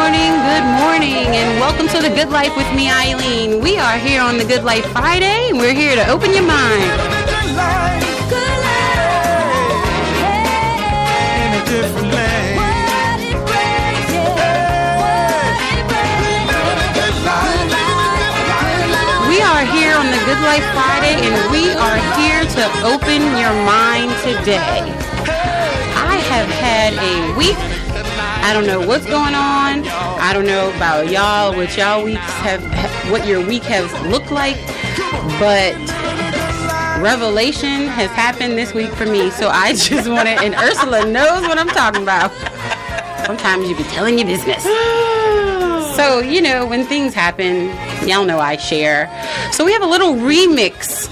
morning, and welcome to The Good Life with me, Eileen. We are here on The Good Life Friday, and we're here to open your mind. Good life. In a different land. We are here on The Good Life Friday, and we are here to open your mind today. I have had a week. I don't know what's going on. I don't know about y'all, what your week has looked like, but revelation has happened this week for me. So I just want to, and Ursula knows what I'm talking about. Sometimes you be telling your business. So, when things happen, y'all know I share. So we have a little remix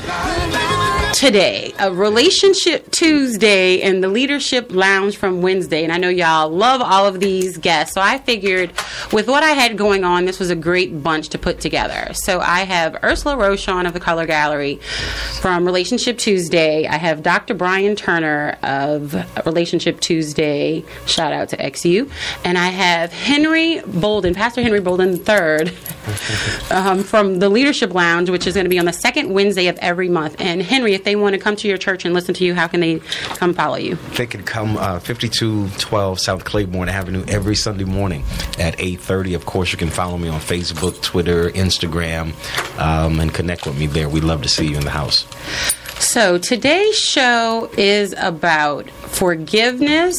today, a Relationship Tuesday and the Leadership Lounge from Wednesday. And I know y'all love all of these guests. So I figured with what I had going on, this was a great bunch to put together. So I have Ursula Rochon of the Color Gallery from Relationship Tuesday. I have Dr. Brian Turner of Relationship Tuesday. Shout out to XU. And I have Henry Bolden, Pastor Henry Bolden III from the Leadership Lounge, which is going to be on the second Wednesday of every month. And Henry, if they want to come to your church and listen to you, how can they come follow you? They can come 5212 South Claiborne Avenue every Sunday morning at 8:30. Of course, you can follow me on Facebook, Twitter, Instagram, and connect with me there. We'd love to see you in the house. So today's show is about forgiveness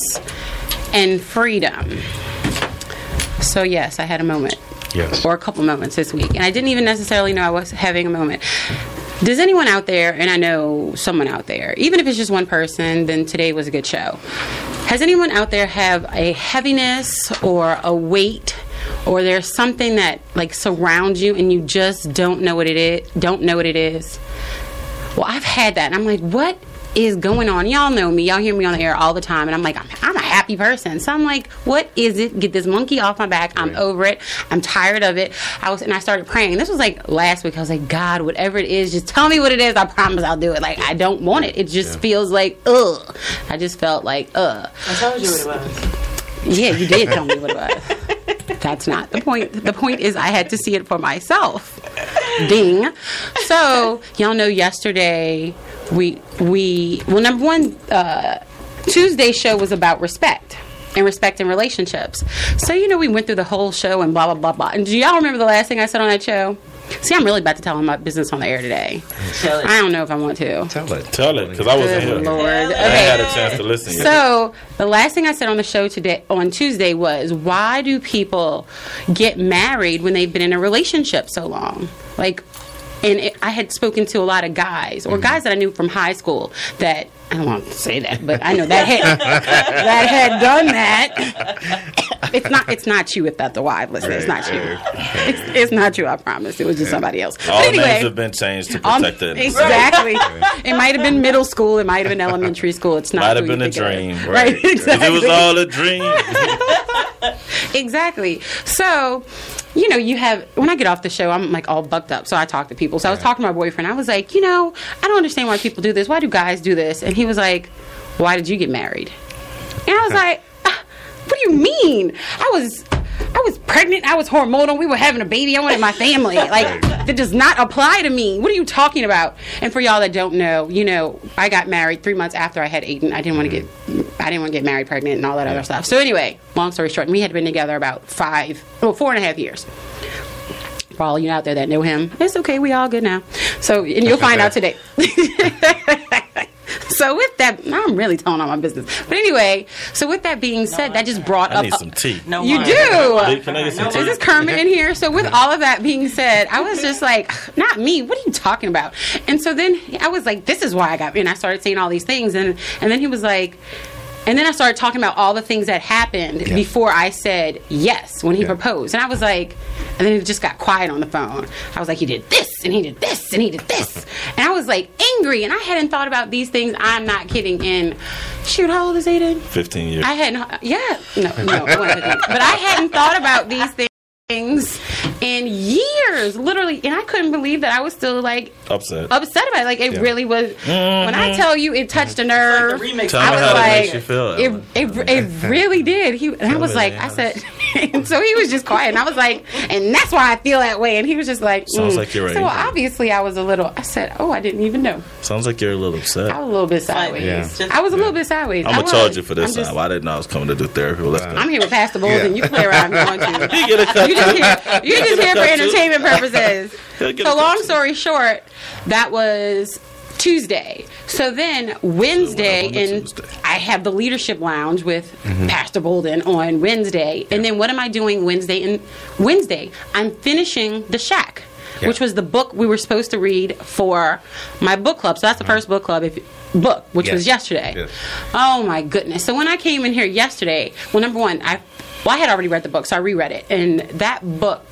and freedom. So yes, I had a moment. Yes. Or a couple moments this week. And I didn't even necessarily know I was having a moment. Does anyone out there, and I know someone out there, even if it's just one person, then today was a good show. Has anyone out there have a heaviness or a weight, or there's something that surrounds you and you just don't know what it is? Well, I've had that, and I'm like, what is going on? Y'all know me. Y'all hear me on the air all the time, and I'm like, I'm a happy person. So I'm like, what is it? Get this monkey off my back. I'm over it. I'm tired of it. And I started praying. This was last week. I was like, God, whatever it is, just tell me what it is. I promise I'll do it. I don't want it. It just feels like, ugh. I just felt like, ugh. I told you what it was. Yeah, you did tell me what it was. That's not the point. The point is I had to see it for myself. Ding. So, y'all know yesterday number one, Tuesday's show was about respect in relationships. So, we went through the whole show and blah, blah, blah, blah. And do y'all remember the last thing I said on that show? See, I'm really about to tell them my business on the air today. Tell it. I don't know if I want to. Tell it, because I wasn't here. Lord. Okay. I had a chance to listen. So, the last thing I said on the show on Tuesday was, why do people get married when they've been in a relationship so long? I had spoken to a lot of guys, or guys that I knew from high school that, I don't want to say that, but I know that had done that. It's not you if that's the wife. Listen, it's not you. It's not you, I promise. It was just somebody else. All but anyway, names have been changed to protect the innocent. Exactly. It might have been middle school. It might have been elementary school. It's not. Might have been a dream. Right. Exactly. It was all a dream. Exactly. So, when I get off the show, I'm all bucked up. So I talk to people. So I was talking to my boyfriend. I was like, I don't understand why people do this. Why do guys do this? And he was like, why did you get married? And I was like, what do you mean? I was pregnant. I was hormonal. We were having a baby. I wanted my family. That does not apply to me. What are you talking about? And for y'all that don't know, I got married 3 months after I had Aiden. I didn't want to get married pregnant and all that other stuff. So anyway, long story short, we had been together about 4.5 years. For all you out there that know him, it's okay. We all good now. So, and you'll find out today. So with that, I'm really telling all my business. But anyway, so with that being said, that just brought up. I need some tea. No, you do. Can I get some tea? Is this Kermit in here? So with all of that being said, I was just like, not me. What are you talking about? And so then I was like, this is why I got. And I started saying all these things, and then he was like. And then I started talking about all the things that happened before I said yes when he proposed. And I was like, and then it just got quiet on the phone. I was like, he did this, and he did this, and he did this. And I was like angry, and I hadn't thought about these things. I'm not kidding. And shoot, how old is Aiden? 15 years. I hadn't, no, it wasn't 15. But I hadn't thought about these things in years, literally. And I couldn't believe that I was still like upset about it. Like it really was. When I tell you, it touched a nerve. Like the remix. Tell me how it makes you feel. It really did. And I was like, I said, and so he was just quiet, and I was like, and that's why I feel that way. And he was just like, sounds like you're right. So obviously, I was a little. I said, oh, I didn't even know. Sounds like you're a little upset. I was a little bit sideways. Yeah. I was a little bit sideways. I'm gonna charge you for this time. I didn't know I was coming to do therapy. Well, let's go. I'm here with Pastor Bowles, and you play around if you want to. You get a cut. You're just here for entertainment purposes. He'll get So a long cut. story short, that was Tuesday. So then Wednesday, So what happened on and Tuesday? I have the leadership lounge with Pastor Bolden on Wednesday. And then what am I doing Wednesday? And Wednesday, I'm finishing The Shack, which was the book we were supposed to read for my book club. So that's the first book club which was yesterday. Yes. Oh my goodness. So when I came in here yesterday, well, number one, I had already read the book, so I reread it. And that book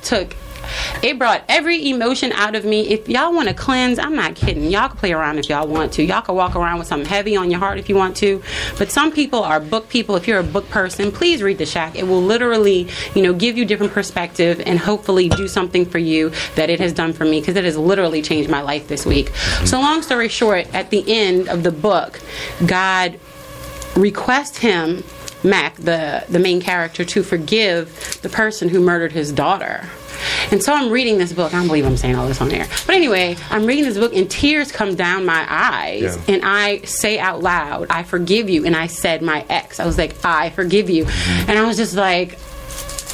it brought every emotion out of me. If y'all want to cleanse, I'm not kidding. Y'all can play around if y'all want to. Y'all can walk around with something heavy on your heart if you want to. But some people are book people. If you're a book person, please read The Shack. It will literally, give you different perspective and hopefully do something for you that it has done for me, because it has literally changed my life this week. So long story short, at the end of the book, God requests him, Mac, the main character, to forgive the person who murdered his daughter. And so I'm reading this book. I don't believe I'm saying all this on air. But anyway, I'm reading this book and tears come down my eyes. Yeah. And I say out loud, I forgive you. And I said my ex. I was like, I forgive you. And I was just like,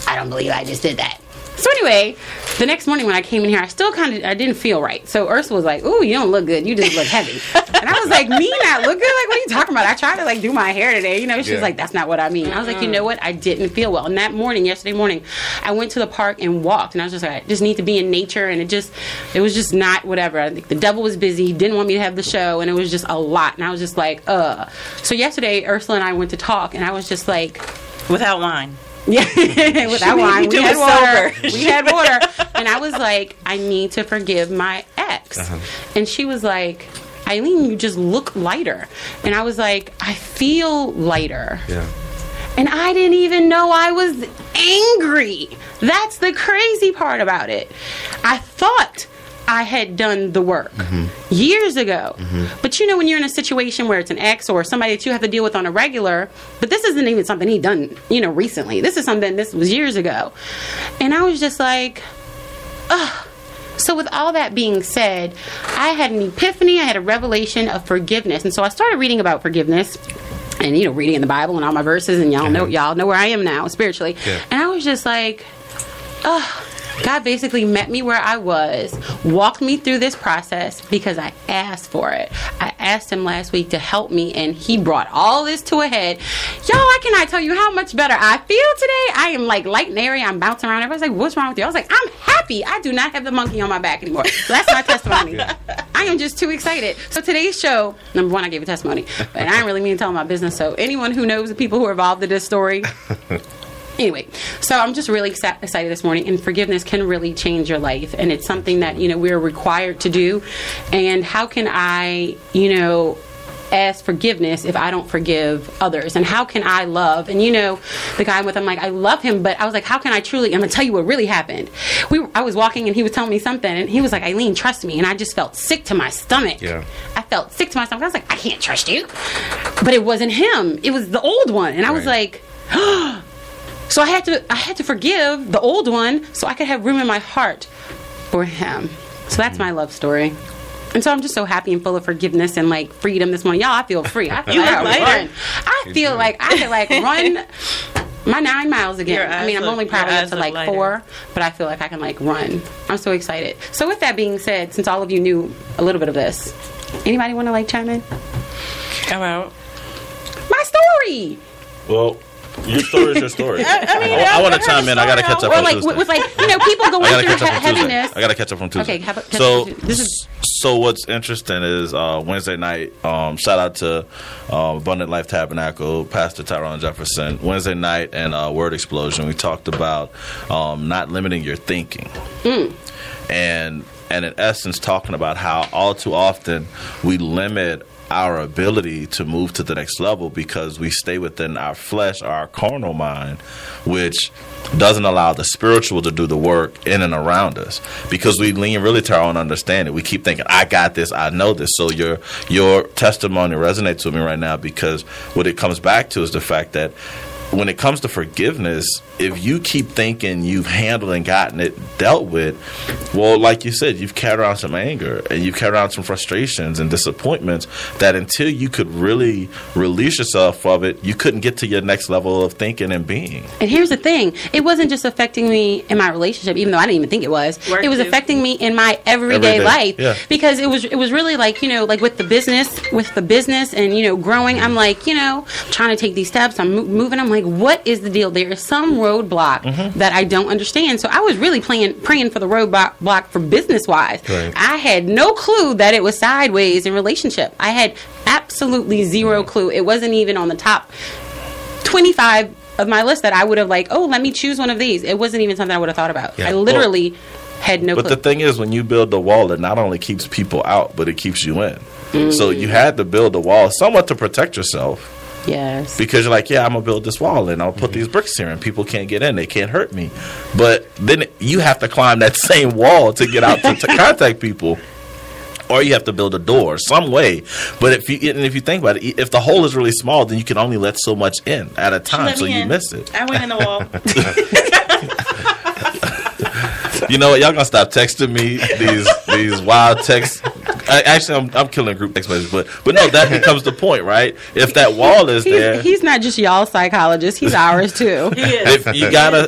I don't believe I just did that. So anyway, the next morning when I came in here, I didn't feel right. So Ursula was like, ooh, you don't look good. You just look heavy. And I was like, me not look good? Like, what are you talking about? I tried to do my hair today. She was like, that's not what I mean. I was like, you know what? I didn't feel well. And that morning, yesterday morning, I went to the park and walked. And I was just like, I just need to be in nature. And it was just not whatever. I think the devil was busy. He didn't want me to have the show. And it was just a lot. And I was just like, So yesterday, Ursula and I went to talk. And I was just like, Without wine. yeah, without wine. do We had it water. sober. We had water. And I was like, I need to forgive my ex. And she was like, Eileen, you just look lighter. And I was like, I feel lighter. Yeah. And I didn't even know I was angry. That's the crazy part about it. I thought I had done the work years ago. But when you're in a situation where it's an ex or somebody that you have to deal with on a regular, but this isn't even something he done, recently. This was years ago. And I was just like, ugh. So with all that being said, I had an epiphany. I had a revelation of forgiveness. And so I started reading about forgiveness. And reading in the Bible and all my verses, and y'all know where I am now spiritually. Yeah. And I was just like, God basically met me where I was, walked me through this process because I asked for it. I asked him last week to help me, and he brought all this to a head. Y'all, I cannot tell you how much better I feel today. I am like light and airy. I'm bouncing around. Everybody's like, what's wrong with you? I was like, I'm happy. I do not have the monkey on my back anymore. So that's my testimony. I am just too excited. So today's show, number one, I gave a testimony, but I didn't really mean to tell my business. So anyone who knows the people who are involved in this story, anyway, so I'm just really excited this morning, and forgiveness can really change your life, and it's something that, we're required to do. And how can I, ask forgiveness if I don't forgive others? And how can I love? And the guy I'm like, I love him, but I was like, how can I truly? I'm gonna tell you what really happened. I was walking and he was telling me something, and he was like, Eileen, trust me. And I just felt sick to my stomach. Yeah. I felt sick to my stomach. I was like, I can't trust you. But it wasn't him. It was the old one. And I was like, so I had to forgive the old one so I could have room in my heart for him. So that's my love story. And so I'm just so happy and full of forgiveness and freedom this morning. Y'all, I feel free. I feel like I feel like I could run my 9 miles again. I'm only probably up to 4, but I feel like I can run. I'm so excited. So with that being said, since all of you knew a little bit of this, anybody want to chime in? Come out. My story. Well, your story is your story. I want to chime in. I got to catch up on Tuesday. With people going through heaviness. I got to catch up on Tuesday. Okay, so what's interesting is Wednesday night, shout out to Abundant Life Tabernacle, Pastor Tyrone Jefferson. Wednesday night and Word Explosion, we talked about not limiting your thinking. And and in essence talking about how all too often we limit our ability to move to the next level because we stay within our flesh or our carnal mind, which doesn't allow the spiritual to do the work in and around us, because we lean really to our own understanding. We keep thinking, I got this, I know this. So your testimony resonates with me right now, because what it comes back to is the fact that when it comes to forgiveness, if you keep thinking you've handled and gotten it dealt with, well, like you said, you've carried around some anger and you've carried around some frustrations and disappointments that until you could really release yourself of it, you couldn't get to your next level of thinking and being. And here's the thing. It wasn't just affecting me in my relationship, even though I didn't even think it was. It was affecting me in my everyday life. Yeah. Because it was really like, like with the business and, growing, I'm like, trying to take these steps. I'm moving. I'm like, what is the deal? There is some roadblock that I don't understand. So I was really praying for the roadblock for business-wise. Right. I had no clue that it was sideways in relationship. I had absolutely zero clue. It wasn't even on the top 25 of my list that I would have let me choose one of these. It wasn't even something I would have thought about. Yeah. I literally had no clue. But the thing is, when you build the wall, it not only keeps people out, but it keeps you in. So you had to build the wall somewhat to protect yourself. Yes. Because you're like, yeah, I'm going to build this wall and I'll put these bricks here and people can't get in. They can't hurt me. But then you have to climb that same wall to get out to contact people. Or you have to build a door some way. But if you think about it, if the hole is really small, then you can only let so much in at a time. So you miss it. I went in the wall. You know what? Y'all gonna stop texting me these wild texts. Actually, I'm killing group text messages, but no, that becomes the point, right? If that wall is there, he's not just y'all psychologist; he's ours too. He is. If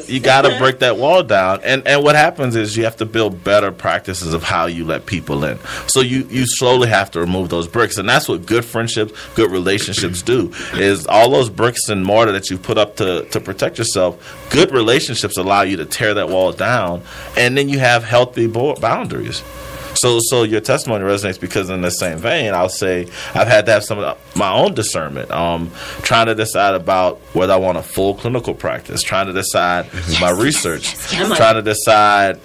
you gotta break that wall down, and what happens is you have to build better practices of how you let people in. So you slowly have to remove those bricks, and that's what good friendships, good relationships do. Is all those bricks and mortar that you put up to protect yourself. Good relationships allow you to tear that wall down, and then you have healthy boundaries. So your testimony resonates because in the same vein, I'll say I've had to have some of my own discernment, trying to decide about whether I want a full clinical practice, trying to decide my research, trying to decide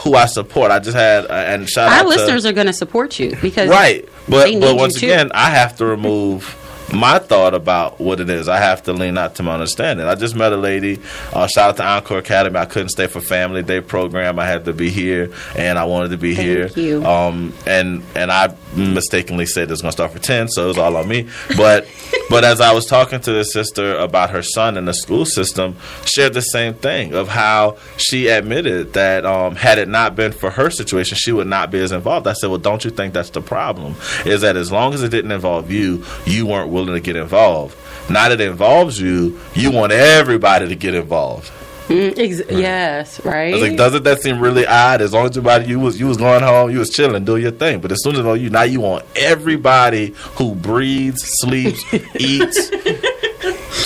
who I support. I just had and shout out our listeners are going to support you because right, but they need once you too. again, I have to remove my thought about what it is. I have to lean out to my understanding. I just met a lady. Shout out to Encore Academy. I couldn't stay for Family Day program. I had to be here, and I wanted to be here. Thank you. And I mistakenly said it was going to start for 10, so it was all on me. But as I was talking to this sister about her son in the school system, shared the same thing of how she admitted that had it not been for her situation, she would not be as involved. I said, well, don't you think that's the problem? Is that as long as it didn't involve you, you weren't willing to get involved. Now that it involves you, you want everybody to get involved. Yes, right. I was like, doesn't that seem really odd? As long as you was going home, you was chilling, doing your thing. But as soon as you, now you want everybody who breathes, sleeps, eats,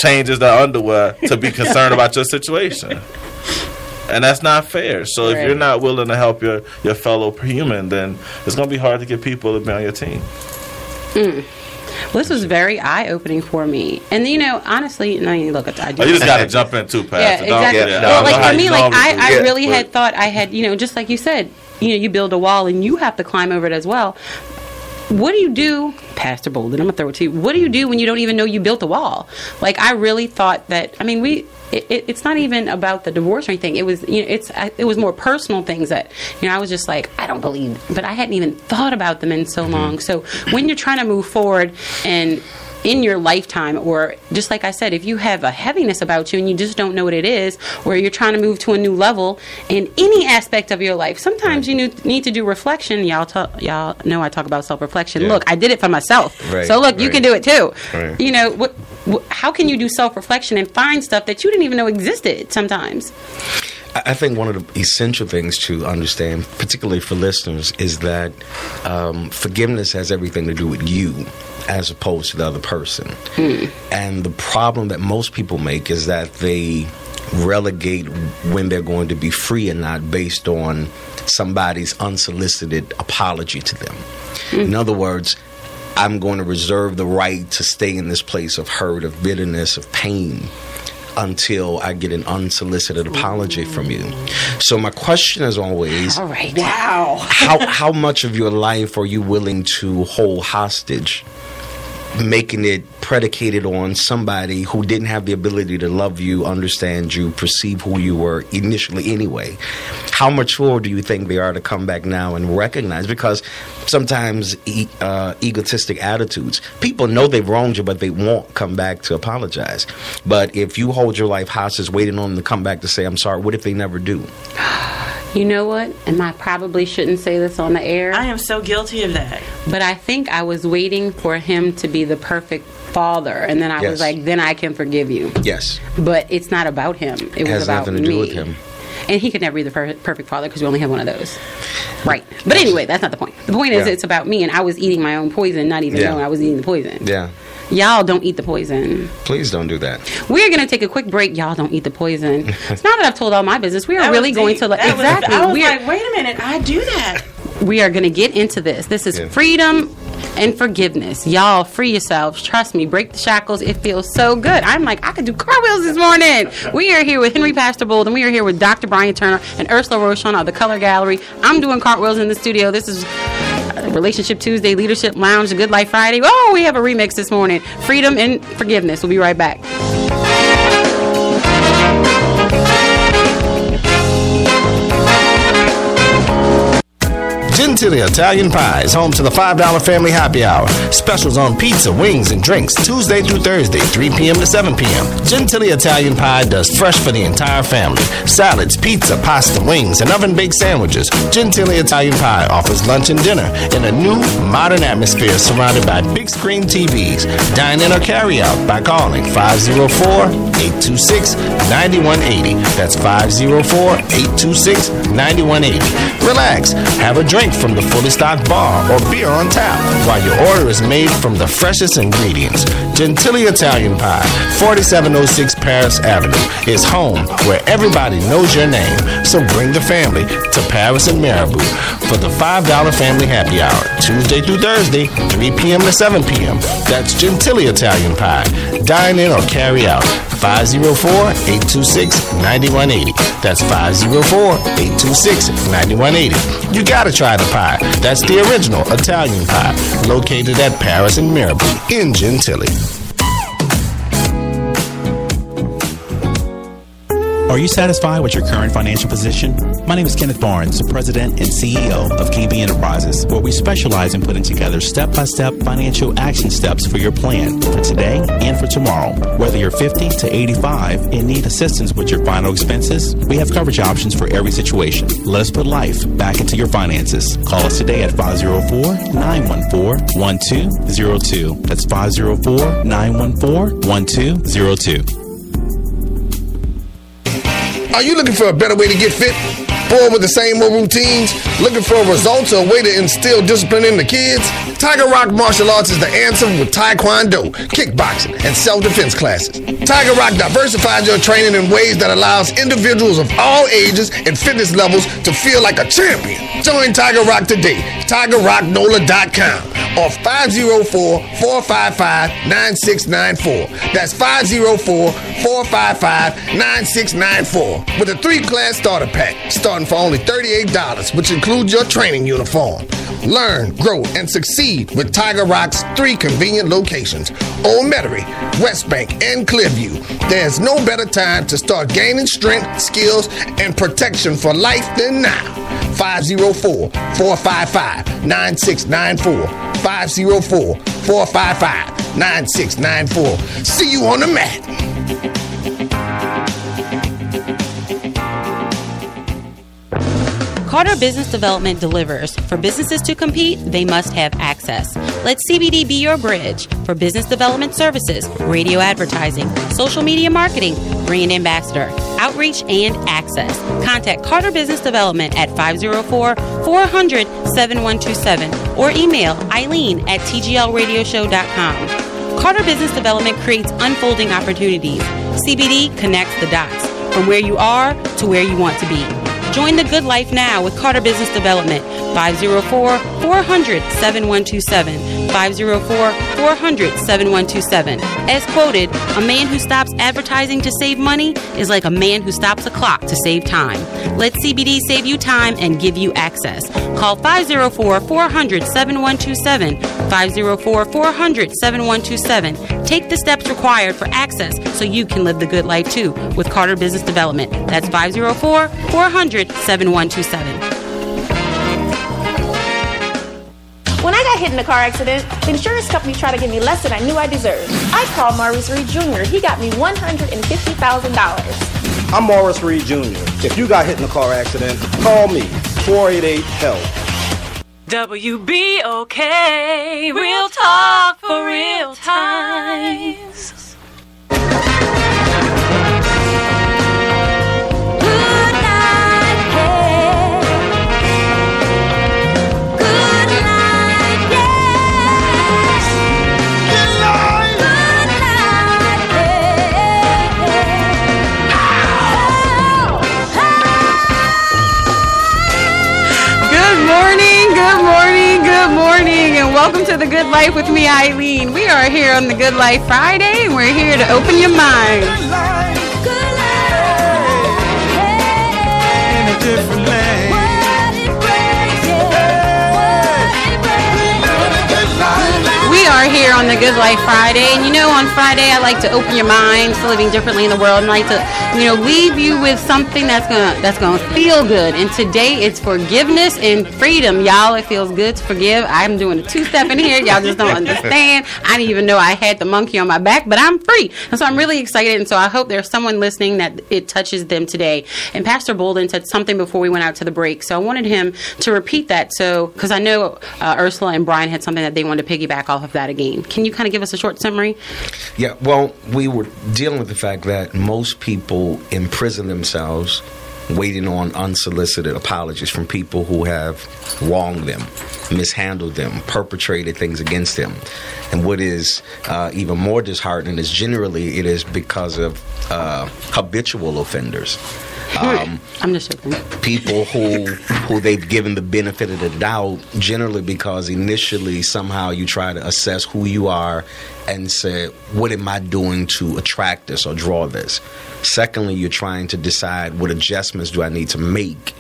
changes their underwear to be concerned about your situation. And that's not fair. So if you're not willing to help your fellow human, then it's going to be hard to get people to be on your team. Well, this was very eye-opening for me. And, honestly, look, I do. You just got to jump in too, Pastor. Yeah, exactly. Well, for me, I really had thought I had, just like you said, you build a wall and you have to climb over it as well. What do you do, Pastor Bolden? I'm going to throw it to you. What do you do when you don't even know you built a wall? I really thought that, it's not even about the divorce or anything. It was, it was more personal things that, I was just like, I don't believe, but I hadn't even thought about them in so long. So when you're trying to move forward and in your lifetime, or just like I said, if you have a heaviness about you and you just don't know what it is, or you're trying to move to a new level in any aspect of your life, sometimes you need to do reflection. Y'all know I talk about self-reflection. Yeah. Look, I did it for myself. Right. So look, you can do it too. Right. How can you do self-reflection and find stuff that you didn't even know existed sometimes? I think one of the essential things to understand, particularly for listeners, is that forgiveness has everything to do with you as opposed to the other person. And the problem that most people make is that they relegate when they're going to be free and not based on somebody's unsolicited apology to them. In other words, I'm going to reserve the right to stay in this place of hurt, of bitterness, of pain, until I get an unsolicited apology from you. So my question is always, All right. Wow. how much of your life are you willing to hold hostage, making it predicated on somebody who didn't have the ability to love you, understand you, perceive who you were initially anyway? How mature do you think they are to come back now and recognize? Because sometimes egotistic attitudes, people know they've wronged you, but they won't come back to apologize. But if you hold your life hostage, waiting on them to come back to say, I'm sorry, what if they never do? You know what? And I probably shouldn't say this on the air. I am so guilty of that. But I think I was waiting for him to be the perfect father. And then I Yes. was like, then I can forgive you. Yes. But it's not about him. It was has about nothing to me. do with him. And he could never be the perfect father because we only have one of those. Right. But anyway, that's not the point. The point is Yeah. it's about me, and I was eating my own poison, not even Yeah. knowing I was eating the poison. Yeah. Y'all don't eat the poison. Please don't do that. We're going to take a quick break. Y'all don't eat the poison. Now that I've told all my business, we are That really was going deep. to... That was- exactly. I was We are- like, wait a minute, I do that. we are going to get into this. This is Yeah. freedom and forgiveness. Y'all, free yourselves. Trust me. Break the shackles. It feels so good. I'm like, I could do cartwheels this morning. We are here with Henry Pastor Bold, and we are here with Dr. Brian Turner and Ursula Rochon of the Color Gallery. I'm doing cartwheels in the studio. This is Relationship Tuesday, Leadership Lounge, The Good Life Friday. Oh, we have a remix this morning. Freedom and forgiveness. We'll be right back. Gentili Italian Pie is home to the $5 Family Happy Hour. Specials on pizza, wings, and drinks Tuesday through Thursday, 3 p.m. to 7 p.m. Gentili Italian Pie does fresh for the entire family. Salads, pizza, pasta, wings, and oven-baked sandwiches. Gentili Italian Pie offers lunch and dinner in a new, modern atmosphere surrounded by big screen TVs. Dine in or carry out by calling 504-826-9180. That's 504-826-9180. Relax. Have a drink from the fully stocked bar or beer on tap while your order is made from the freshest ingredients. Gentili Italian Pie, 4706 Paris Avenue, is home where everybody knows your name. So bring the family to Paris and Mirabeau for the $5 Family Happy Hour, Tuesday through Thursday, 3 p.m. to 7 p.m. That's Gentili Italian Pie. Dine in or carry out. 504-826-9180. That's 504-826-9180. You gotta try the pie. That's the original Italian pie, located at Paris and Mirabeau in Gentili. Are you satisfied with your current financial position? My name is Kenneth Barnes, the President and CEO of KB Enterprises, where we specialize in putting together step-by-step financial action steps for your plan for today and for tomorrow. Whether you're 50 to 85 and need assistance with your final expenses, we have coverage options for every situation. Let us put life back into your finances. Call us today at 504-914-1202. That's 504-914-1202. Are you looking for a better way to get fit? Bored with the same old routines? Looking for results or a way to instill discipline in the kids? Tiger Rock Martial Arts is the answer with Taekwondo, kickboxing, and self-defense classes. Tiger Rock diversifies your training in ways that allows individuals of all ages and fitness levels to feel like a champion. Join Tiger Rock today. TigerRockNola.com or 504-455-9694. That's 504-455-9694 with a 3-class starter pack starting for only $38, which includes your training uniform. Learn, grow, and succeed with Tiger Rock's 3 convenient locations: Old Metairie, West Bank, and Clearview. There's no better time to start gaining strength, skills, and protection for life than now. 504-455-9694. 504-455-9694. See you on the mat. Carter Business Development delivers. For businesses to compete, they must have access. Let CBD be your bridge for business development services, radio advertising, social media marketing, brand ambassador, outreach, and access. Contact Carter Business Development at 504-400-7127 or email Eileen@tglradioshow.com. Carter Business Development creates unfolding opportunities. CBD connects the dots from where you are to where you want to be. Join the good life now with Carter Business Development, 504-400-7127, 504-400-7127. As quoted, a man who stops advertising to save money is like a man who stops a clock to save time. Let CBD save you time and give you access. Call 504-400-7127. 504-400-7127. Take the steps required for access so you can live the good life too with Carter Business Development. That's 504-400-7127. When I got hit in a car accident, the insurance company tried to give me less than I knew I deserved. I called Maurice Reed Jr. He got me $150,000. I'm Maurice Reed Jr. If you got hit in a car accident, call me, 488-HELP. WBOK, real talk for real times. Good morning, and welcome to The Good Life with me, Eileen. We are here on The Good Life Friday, and we're here to open your mind. Good life, in a different land. We are here on The Good Life Friday, and you know, on Friday I like to open your mind to living differently in the world, and I like to, leave you with something that's gonna feel good. And today it's forgiveness and freedom, y'all. It feels good to forgive. I'm doing a two-step in here. Y'all just don't understand. I didn't even know I had the monkey on my back, but I'm free, and so I'm really excited. And so I hope there's someone listening that it touches them today. And Pastor Bolden said something before we went out to the break, so I wanted him to repeat that. So because I know Ursula and Brian had something that they wanted to piggyback off of that again. Can you kind of give us a short summary? Yeah, well, we were dealing with the fact that most people imprison themselves waiting on unsolicited apologies from people who have wronged them, mishandled them, perpetrated things against them. And what is even more disheartening is generally it is because of habitual offenders. I'm just joking. People who they've given the benefit of the doubt, generally because initially somehow you try to assess who you are and say, what am I doing to attract this or draw this? Secondly, you're trying to decide what adjustments do I need to make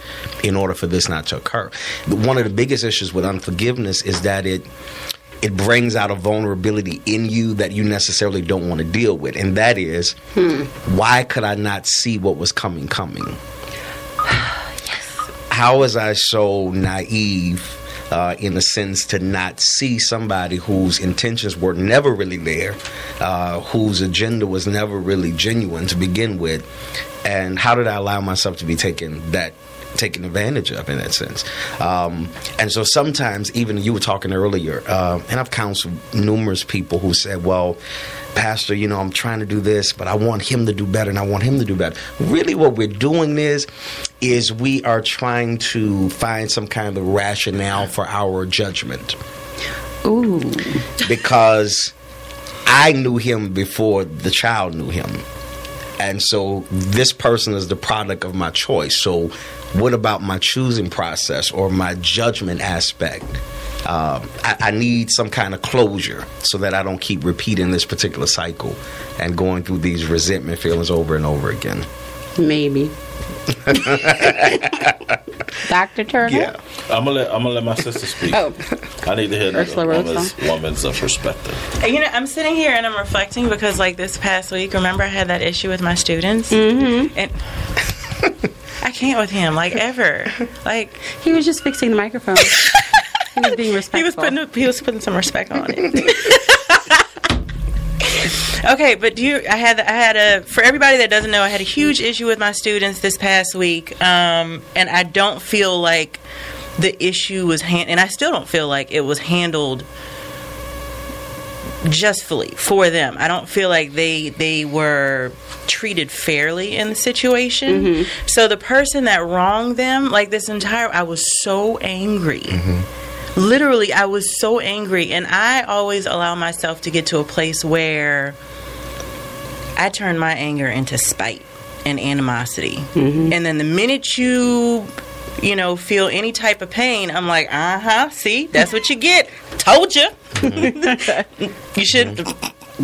in order for this not to occur. One of the biggest issues with unforgiveness is that it brings out a vulnerability in you that you necessarily don't want to deal with. And that is, why could I not see what was coming? How was I so naive in a sense to not see somebody whose intentions were never really there, whose agenda was never really genuine to begin with? And how did I allow myself to be taken advantage of in that sense? And so sometimes, even you were talking earlier, and I've counseled numerous people who said, well, Pastor, I'm trying to do this, but I want him to do better, and I want him to do better. Really what we're doing is we are trying to find some kind of rationale for our judgment. Ooh. Because I knew him before the child knew him. And so this person is the product of my choice. So what about my choosing process or my judgment aspect? I need some kind of closure so that I don't keep repeating this particular cycle and going through these resentment feelings over and over again. Maybe. Dr. Turner? Yeah. I'm gonna let my sister speak. Oh. I need to hear Ursula woman's perspective. I'm sitting here and I'm reflecting because, this past week, remember I had that issue with my students? Mm-hmm. And I can't with him, ever. He was just fixing the microphone. He was being respectful. He was putting some respect on it. Okay, but for everybody that doesn't know, I had a huge issue with my students this past week, and I don't feel like the issue was and I still don't feel like it was handled justly for them. I don't feel like they were treated fairly in the situation. Mm-hmm. So the person that wronged them, I was so angry. Mm-hmm. Literally, I was so angry, and I always allow myself to get to a place where I turn my anger into spite and animosity. Mm-hmm. And then the minute you feel any type of pain, I'm like, see, that's what you get. Told you. You should.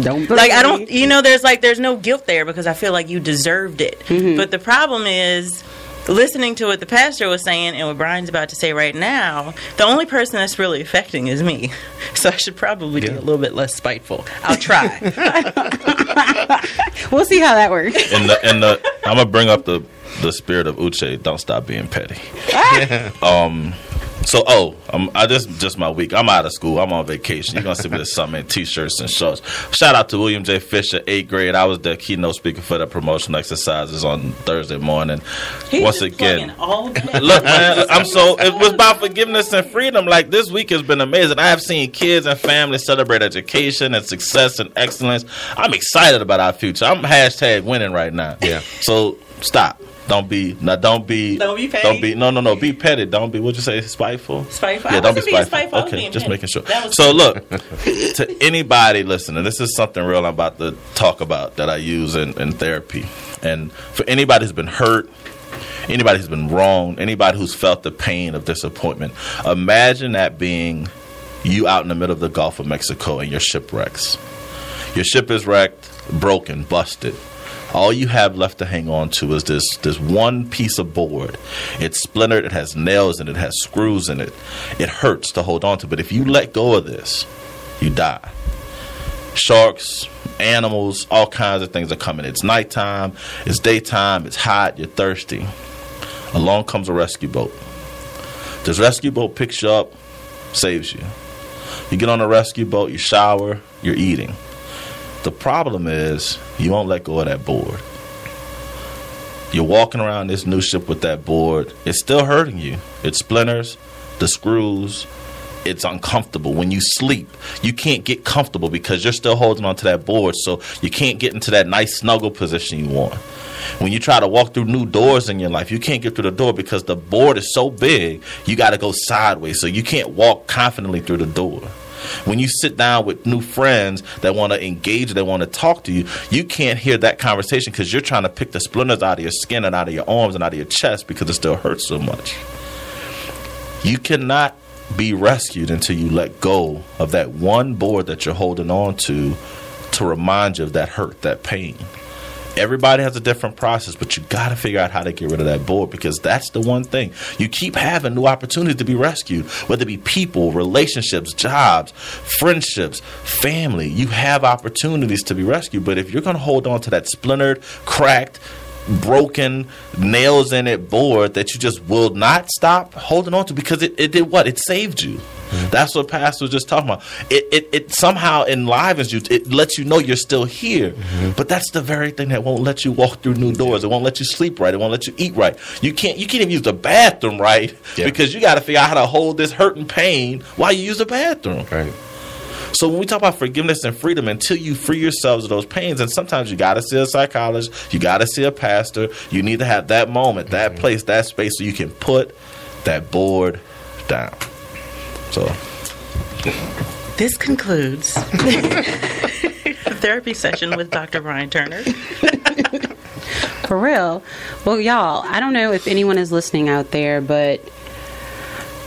Don't Like, I don't, you know, there's no guilt there because I feel like you deserved it. But the problem is, listening to what the pastor was saying and what Brian's about to say right now, the only person that's really affecting is me. So I should probably be a little bit less spiteful. I'll try. We'll see how that works. I'm gonna bring up the spirit of Uche. Don't stop being petty. I just my week. I'm out of school. I'm on vacation. You're gonna see me this summer in t-shirts and shorts. Shout out to William J. Fisher, 8th grade. I was the keynote speaker for the promotional exercises on Thursday morning. Once again, look, man, it was about forgiveness and freedom. Like, this week has been amazing. I have seen kids and families celebrate education and success and excellence. I'm excited about our future. I'm # winning right now. Yeah. So stop. Don't be petty. Be petty. Don't be, what'd you say, spiteful? Spiteful? Yeah, don't be spiteful. Okay, just making sure. So look, to anybody listening, this is something real I'm about to talk about that I use in therapy. And for anybody who's been hurt, anybody who's been wronged, anybody who's felt the pain of disappointment, imagine that being you out in the middle of the Gulf of Mexico and your ship wrecks. Your ship is wrecked, broken, busted. All you have left to hang on to is this one piece of board. It's splintered. It has nails in it. It has screws in it. It hurts to hold on to. But if you let go of this, you die. Sharks, animals, all kinds of things are coming. It's nighttime. It's daytime. It's hot. You're thirsty. Along comes a rescue boat. This rescue boat picks you up, saves you. You get on a rescue boat. You shower. You're eating. The problem is you won't let go of that board. You're walking around this new ship with that board. It's still hurting you. It splinters, the screws. It's uncomfortable. When you sleep, you can't get comfortable because you're still holding on to that board, so you can't get into that nice snuggle position you want. When you try to walk through new doors in your life, you can't get through the door because the board is so big, you got to go sideways, so you can't walk confidently through the door. When you sit down with new friends that want to engage, that want to talk to you, you can't hear that conversation because you're trying to pick the splinters out of your skin and out of your arms and out of your chest because it still hurts so much. You cannot be rescued until you let go of that one board that you're holding on to remind you of that hurt, that pain. Everybody has a different process, but you got to figure out how to get rid of that board because that's the one thing. You keep having new opportunities to be rescued, whether it be people, relationships, jobs, friendships, family. You have opportunities to be rescued, but if you're going to hold on to that splintered, cracked, broken, nails in it board that you just will not stop holding on to because it did what? It saved you. That's what Pastor was just talking about. It somehow enlivens you. It lets you know you're still here. But that's the very thing that won't let you walk through new doors. It won't let you sleep right. It won't let you eat right. You can't even use the bathroom right because you got to figure out how to hold this hurt and pain while you use the bathroom. Right. So when we talk about forgiveness and freedom, until you free yourselves of those pains, and sometimes you got to see a psychologist, you got to see a pastor, you need to have that moment, that place, that space so you can put that board down. So this concludes the therapy session with Dr. Brian Turner. For real. Well, y'all, I don't know if anyone is listening out there, but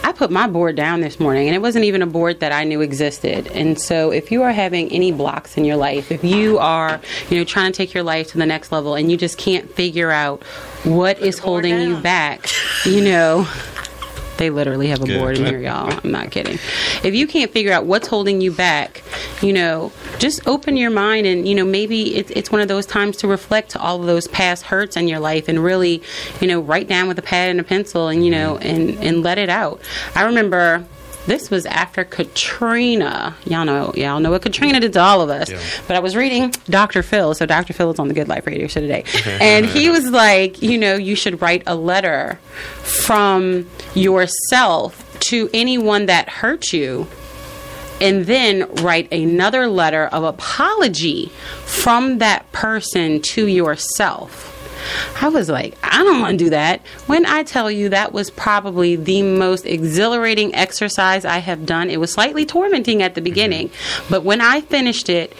I put my board down this morning, and it wasn't even a board that I knew existed. And so if you are having any blocks in your life, if you are, trying to take your life to the next level and you just can't figure out what is holding you back, they literally have a board in here, y'all. I'm not kidding. If you can't figure out what's holding you back, just open your mind and, maybe it's one of those times to reflect to all of those past hurts in your life and really, write down with a pad and a pencil and, and let it out. I remember this was after Katrina. Y'all know what Katrina did to all of us. Yeah. But I was reading Dr. Phil. So Dr. Phil is on the Good Life Radio Show today. And he was like, you should write a letter from yourself to anyone that hurt you. And then write another letter of apology from that person to yourself. I was like, I don't want to do that. When I tell you that was probably the most exhilarating exercise I have done. It was slightly tormenting at the beginning, but when I finished it,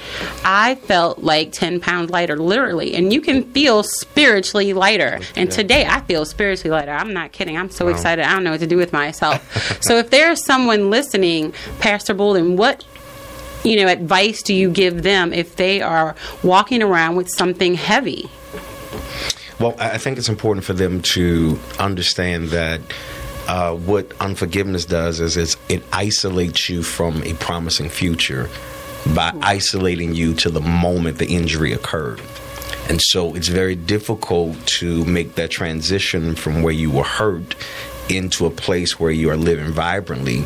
I felt like 10 pounds lighter, literally. And you can feel spiritually lighter. And today I feel spiritually lighter. I'm not kidding. I'm so excited. I don't know what to do with myself. So if there's someone listening, Pastor Bolden, what advice do you give them if they are walking around with something heavy? Well, I think it's important for them to understand that what unforgiveness does is it isolates you from a promising future by isolating you to the moment the injury occurred. And so it's very difficult to make that transition from where you were hurt into a place where you are living vibrantly,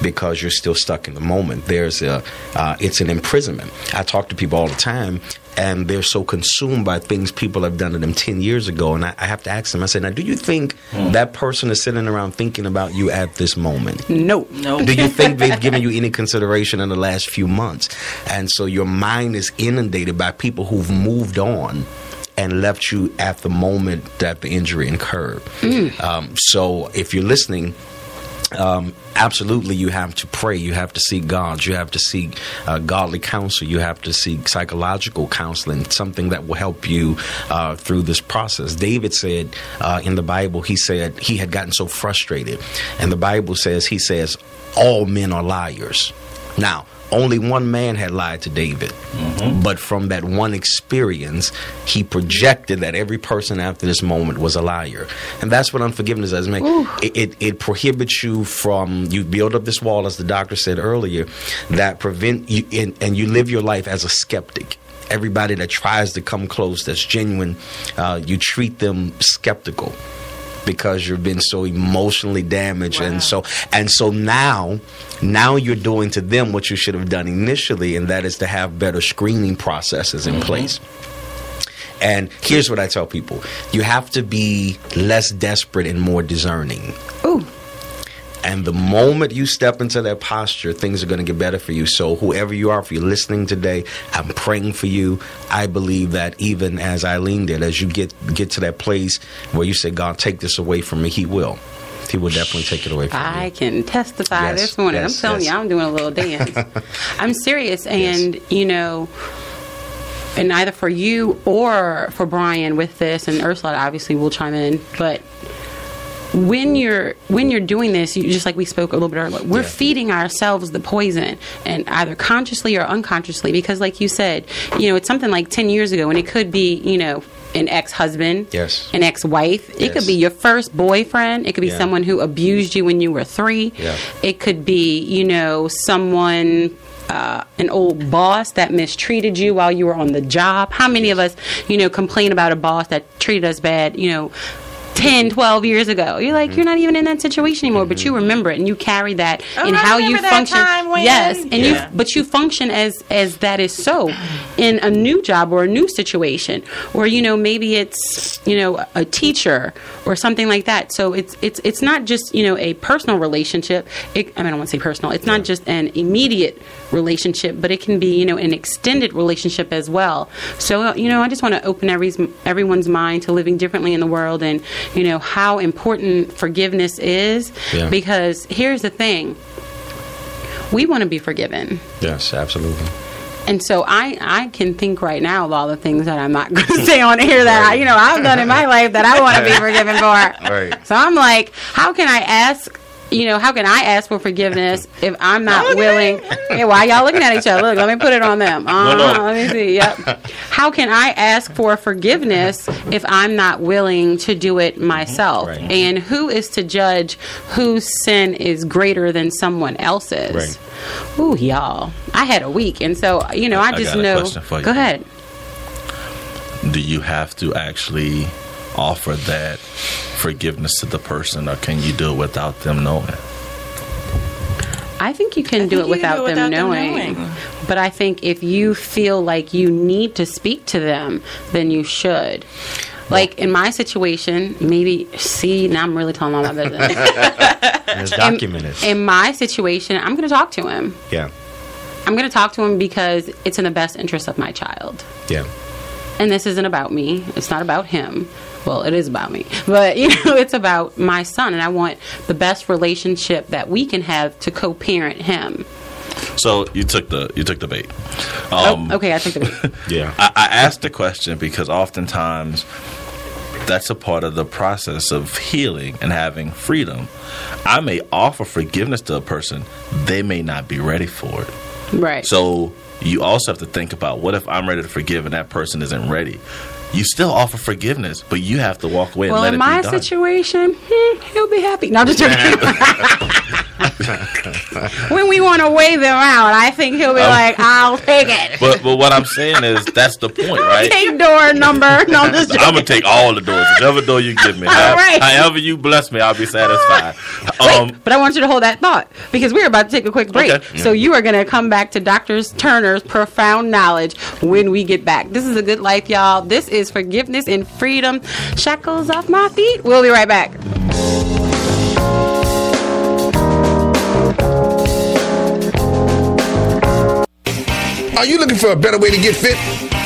because you're still stuck in the moment. It's an imprisonment. I talk to people all the time, and they're so consumed by things people have done to them 10 years ago. And I have to ask them, I say, now, do you think that person is sitting around thinking about you at this moment? No. Do you think they've given you any consideration in the last few months? And so your mind is inundated by people who've moved on and left you at the moment that the injury occurred. So if you're listening, absolutely, you have to pray. You have to seek God. You have to seek godly counsel. You have to seek psychological counseling, something that will help you through this process. David said in the Bible, he said he had gotten so frustrated. And the Bible says, he says, all men are liars. Now, only one man had lied to David. But from that one experience, he projected that every person after this moment was a liar. And that's what unforgiveness does. It prohibits you from, you build up this wall, as the doctor said earlier, that prevent you, and you live your life as a skeptic. Everybody that tries to come close, that's genuine, you treat them skeptical, because you've been so emotionally damaged. Wow. And so now you're doing to them what you should have done initially, and that is to have better screening processes in place. And here's what I tell people: you have to be less desperate and more discerning. Ooh. And the moment you step into that posture, things are going to get better for you. So whoever you are, if you're listening today, I'm praying for you. I believe that even as Eileen did, as you get to that place where you say, God, take this away from me, He will. He will definitely take it away from you. I can testify this morning. I'm telling you, I'm doing a little dance. I'm serious. And, and either for you or for Brian with this, and Ursula obviously will chime in, but when you're doing this, just like we spoke a little bit earlier, we're feeding ourselves the poison, and either consciously or unconsciously, because like you said, it's something like 10 years ago, and it could be, an ex-husband, an ex-wife. It could be your first boyfriend. It could be someone who abused you when you were 3. It could be, someone, an old boss that mistreated you while you were on the job. How many of us, complain about a boss that treated us bad, 10, 12 years ago. You're like, you're not even in that situation anymore, but you remember it, and you carry that in how you function. But you function as that is so in a new job or a new situation, or maybe it's a teacher or something like that. So it's not just a personal relationship. I don't want to say personal. It's not just an immediate relationship, but it can be an extended relationship as well. So I just want to open everyone's mind to living differently in the world, and how important forgiveness is, because here's the thing, we want to be forgiven. Yes, absolutely. And so I can think right now of all the things that I'm not going to say on here that I've done in my life that I want to be forgiven for. Right. So I'm like, how can I ask for forgiveness if I'm not willing? Hey, why y'all looking at each other? Look, let me put it on them. Let me see. Yep. How can I ask for forgiveness if I'm not willing to do it myself? Right. And who is to judge whose sin is greater than someone else's? Right. Ooh, y'all. I had a week, and so I just know. Question for you. Go ahead. Do you have to actually offer that forgiveness to the person, or can you do it without them knowing? I think you can do it without them knowing. But I think if you feel like you need to speak to them, then you should. Like in my situation, now I'm really telling all my business. It's documented. In my situation, I'm going to talk to him. Yeah. I'm going to talk to him because it's in the best interest of my child. Yeah. And this isn't about me. It's not about him. Well, it is about me. But, it's about my son. And I want the best relationship that we can have to co-parent him. So you took the bait. Okay, I took the bait. Yeah. I asked the question because oftentimes that's a part of the process of healing and having freedom. I may offer forgiveness to a person. They may not be ready for it. Right. So you also have to think about, what if I'm ready to forgive and that person isn't ready? You still offer forgiveness, but you have to walk away and let it be done. Well, in my situation, he'll be happy. No, I'm just joking. When we want to weigh them out, I think he'll be like, I'll take it. But what I'm saying is, that's the point, right? Take door number. No, I'm just joking. I'm going to take all the doors. Whichever door you give me. Right. However you bless me, I'll be satisfied. Wait, but I want you to hold that thought, because we're about to take a quick break. Okay. So you are going to come back to Dr. Turner's profound knowledge when we get back. This is A Good Life, y'all. This is Forgiveness and Freedom. Shackles off my feet. We'll be right back. Are you looking for a better way to get fit?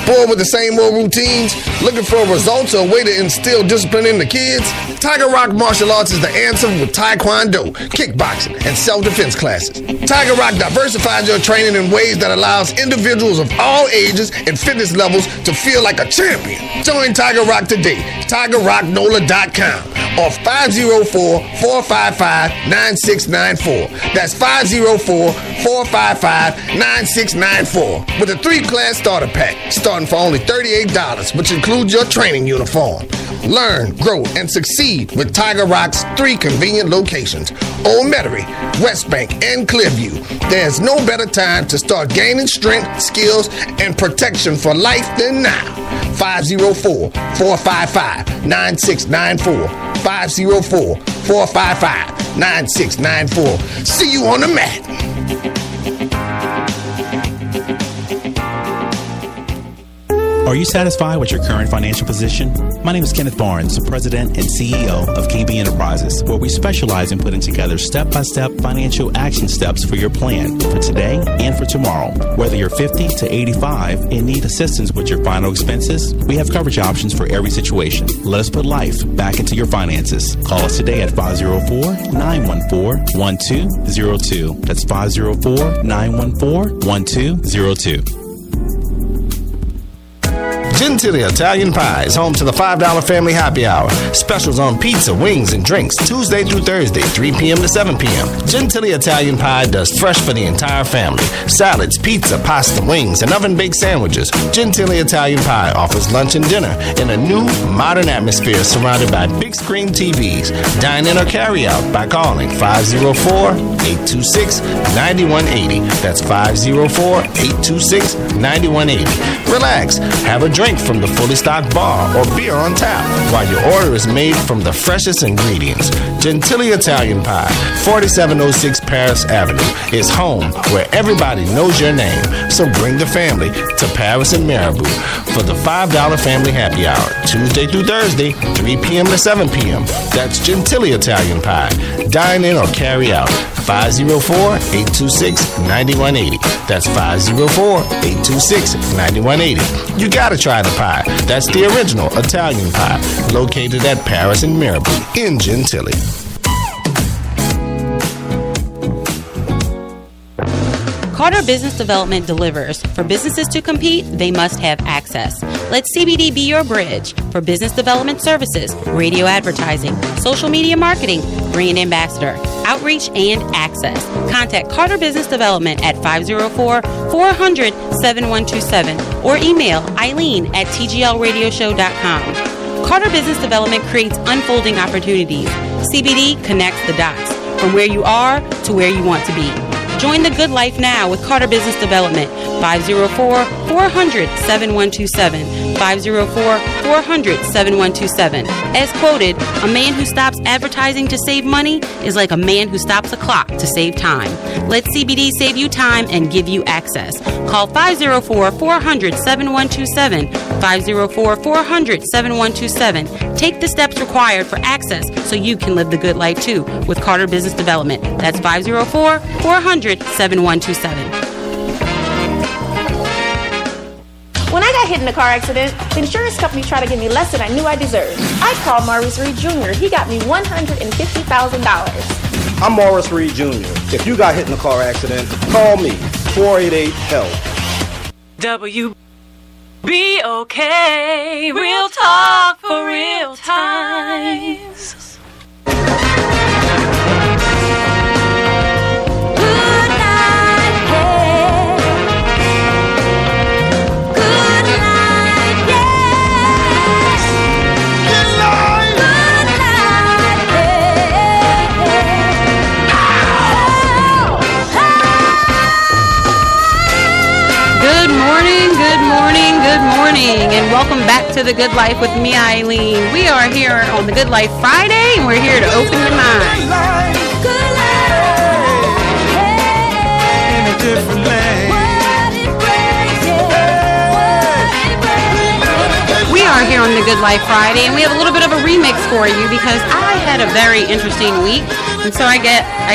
Bored with the same old routines? Looking for results or a way to instill discipline in the kids? Tiger Rock Martial Arts is the answer with Taekwondo, kickboxing, and self-defense classes. Tiger Rock diversifies your training in ways that allows individuals of all ages and fitness levels to feel like a champion. Join Tiger Rock today. TigerRockNola.com or 504-455-9694. That's 504-455-9694 with a 3-class starter pack starting for only $38, which includes your training uniform. Learn, grow, and succeed with Tiger Rock's 3 convenient locations: Old Metairie, West Bank, and Clearview. There's no better time to start gaining strength, skills, and protection for life than now. 504-455-9694. 504-455-9694. See you on the mat. Are you satisfied with your current financial position? My name is Kenneth Barnes, President and CEO of KB Enterprises, where we specialize in putting together step-by-step financial action steps for your plan for today and for tomorrow. Whether you're 50 to 85 and need assistance with your final expenses, we have coverage options for every situation. Let us put life back into your finances. Call us today at 504-914-1202. That's 504-914-1202. Gentili Italian Pie is home to the $5 Family Happy Hour. Specials on pizza, wings, and drinks Tuesday through Thursday, 3 p.m. to 7 p.m. Gentili Italian Pie does fresh for the entire family. Salads, pizza, pasta, wings, and oven-baked sandwiches. Gentili Italian Pie offers lunch and dinner in a new, modern atmosphere surrounded by big screen TVs. Dine in or carry out by calling 504-826-9180. That's 504-826-9180. Relax. Have a drink from the fully stocked bar or beer on tap while your order is made from the freshest ingredients. Gentili Italian Pie, 4706 Paris Avenue, is home where everybody knows your name. So bring the family to Paris and Mirabeau for the $5 Family Happy Hour, Tuesday through Thursday, 3 p.m. to 7 p.m. That's Gentili Italian Pie. Dine in or carry out. 504-826-9180. That's 504-826-9180. You gotta try the pie. That's the original Italian pie, located at Paris and Mirabeau in Gentili. Carter Business Development delivers. For businesses to compete, they must have access. Let CBD be your bridge for business development services, radio advertising, social media marketing, brand ambassador, outreach, and access. Contact Carter Business Development at 504-400-7127 or email Eileen@tglradioshow.com. Carter Business Development creates unfolding opportunities. CBD connects the dots from where you are to where you want to be. Join the good life now with Carter Business Development, 504-400-7127, 504-400-7127. As quoted, a man who stops advertising to save money is like a man who stops a clock to save time. Let CBD save you time and give you access. Call 504-400-7127, 504-400-7127. Take the steps required for access so you can live the good life too with Carter Business Development. That's 504-400-7127. When I got hit in a car accident, the insurance company tried to give me less than I knew I deserved. I called Maurice Reed Jr. He got me $150,000. I'm Morris Reed Jr. If you got hit in a car accident, call me, 488-HELP. WBOK, real talk for real times. Good night, hey. Good morning and welcome back to The Good Life with me, Eileen. We are here on The Good Life Friday and we're here to open your mind. In a different land. We are here on The Good Life Friday and we have a little bit of a remix for you because I had a very interesting week. And so I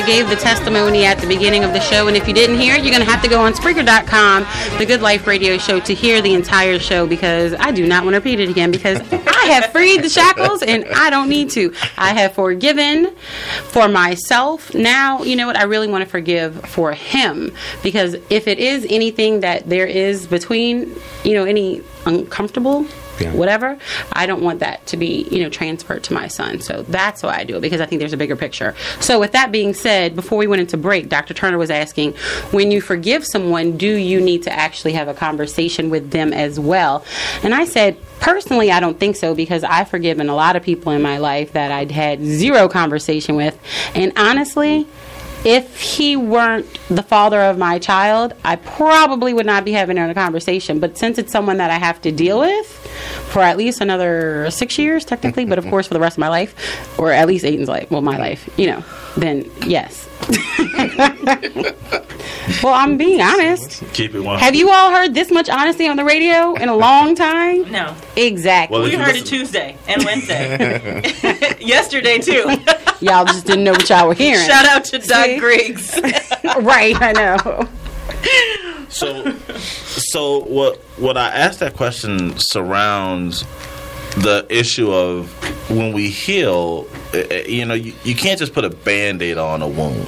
gave the testimony at the beginning of the show, and if you didn't hear it, you're going to have to go on Spreaker.com, The Good Life Radio Show, to hear the entire show, because I do not want to repeat it again, because I have freed the shackles, and I don't need to. I have forgiven for myself. Now, you know what? I really want to forgive for him, because if it is anything that there is between, any uncomfortable whatever, I don't want that to be, transferred to my son. So that's why I do it, because I think there's a bigger picture. So with that being said, before we went into break, Dr. Turner was asking, when you forgive someone, do you need to actually have a conversation with them as well? And I said, personally, I don't think so, because I've forgiven a lot of people in my life that I'd had zero conversation with. And honestly, if he weren't the father of my child, I probably would not be having a conversation. But since it's someone that I have to deal with for at least another 6 years, technically, but of course for the rest of my life, or at least Aiden's life, well, my life, then yes. Well, I'm being honest. Keep it 100. Have you all heard this much honesty on the radio in a long time? No. Exactly. Well, we heard it Tuesday and Wednesday. Yesterday, too. Y'all just didn't know what y'all were hearing. Shout out to Doug Griggs. Right, I know. So what I asked that question surrounds the issue of when we heal, you can't just put a Band-Aid on a wound.